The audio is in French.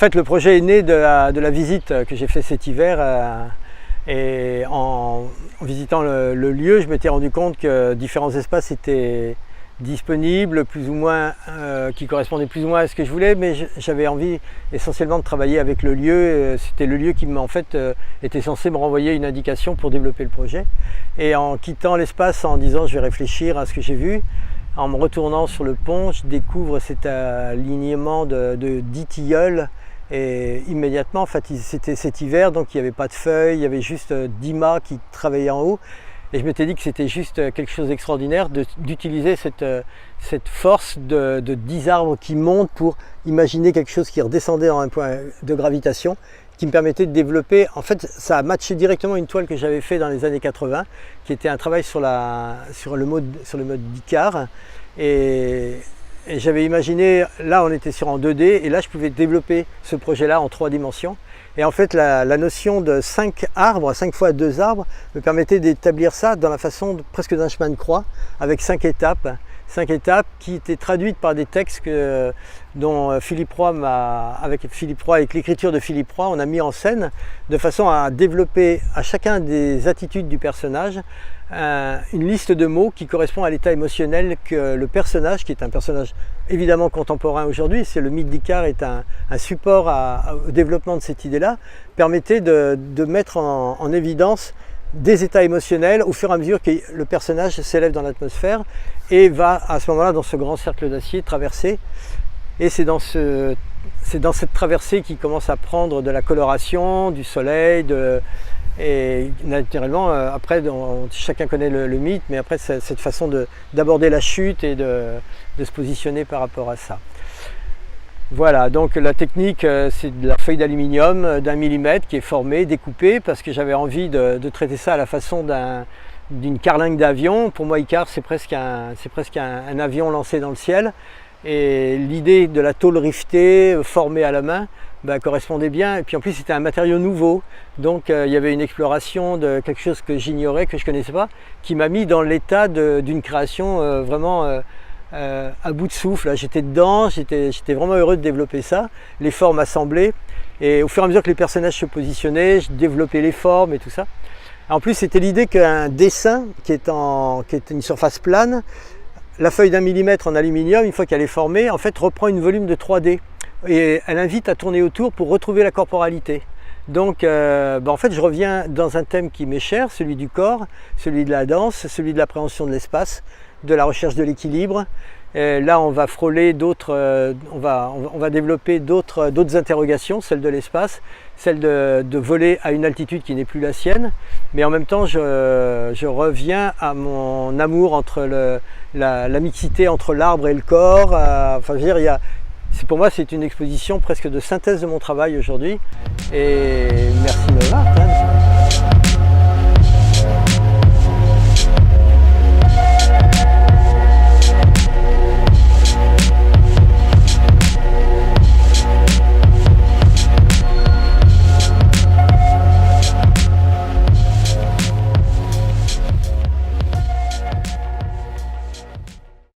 fait, le projet est né de la visite que j'ai fait cet hiver. Et en visitant le lieu, je m'étais rendu compte que différents espaces étaient disponibles, plus ou moins, qui correspondaient plus ou moins à ce que je voulais, mais j'avais envie essentiellement de travailler avec le lieu. C'était le lieu qui en fait était censé me renvoyer une indication pour développer le projet. Et en quittant l'espace, en disant je vais réfléchir à ce que j'ai vu, en me retournant sur le pont, je découvre cet alignement de 10 tilleuls. Et immédiatement, en fait, c'était cet hiver, donc il n'y avait pas de feuilles, il y avait juste 10 mâts qui travaillaient en haut. Et je m'étais dit que c'était juste quelque chose d'extraordinaire d'utiliser cette force de 10 arbres qui montent pour imaginer quelque chose qui redescendait dans un point de gravitation, qui me permettait de développer. En fait, ça a matché directement une toile que j'avais fait dans les années 80, qui était un travail sur le mode d'Icare. Et j'avais imaginé, là on était en 2D, et là je pouvais développer ce projet-là en 3 dimensions. Et en fait, la notion de 5 arbres, 5 fois 2 arbres, me permettait d'établir ça dans la façon presque d'un chemin de croix, avec 5 étapes. 5 étapes qui étaient traduites par des textes dont Philippe Roy avec l'écriture de Philippe Roy, on a mis en scène de façon à développer à chacun des attitudes du personnage une liste de mots qui correspond à l'état émotionnel que le personnage, qui est un personnage évidemment contemporain aujourd'hui, c'est le mythe d'Icare, est un support au développement de cette idée-là, permettait de mettre en évidence des états émotionnels au fur et à mesure que le personnage s'élève dans l'atmosphère et va à ce moment-là dans ce grand cercle d'acier traverser. Et c'est dans cette traversée qu'il commence à prendre de la coloration, du soleil, et naturellement après chacun connaît le mythe, mais après cette façon d'aborder la chute et de se positionner par rapport à ça. Voilà, donc la technique, c'est de la feuille d'aluminium d'1 millimètre qui est formée, découpée, parce que j'avais envie de traiter ça à la façon d'une carlingue d'avion. Pour moi, Icare, c'est presque un avion lancé dans le ciel. Et l'idée de la tôle rivetée, formée à la main, correspondait bien. Et puis en plus, c'était un matériau nouveau. Donc il y avait une exploration de quelque chose que j'ignorais, que je ne connaissais pas, qui m'a mis dans l'état d'une création vraiment à bout de souffle. J'étais dedans, j'étais vraiment heureux de développer ça, les formes assemblées, et au fur et à mesure que les personnages se positionnaient, je développais les formes et tout ça. En plus, c'était l'idée qu'un dessin qui est une surface plane, la feuille d'1 millimètre en aluminium, une fois qu'elle est formée, en fait reprend une volume de 3D et elle invite à tourner autour pour retrouver la corporalité. Donc en fait, je reviens dans un thème qui m'est cher, celui du corps, celui de la danse, celui de l'appréhension de l'espace, de la recherche de l'équilibre. Là, on va frôler on va développer d'autres interrogations, celle de l'espace, celle de voler à une altitude qui n'est plus la sienne. Mais en même temps, je reviens à mon amour entre la mixité entre l'arbre et le corps. Enfin, je veux dire, pour moi, c'est une exposition presque de synthèse de mon travail aujourd'hui. Et merci Marthe.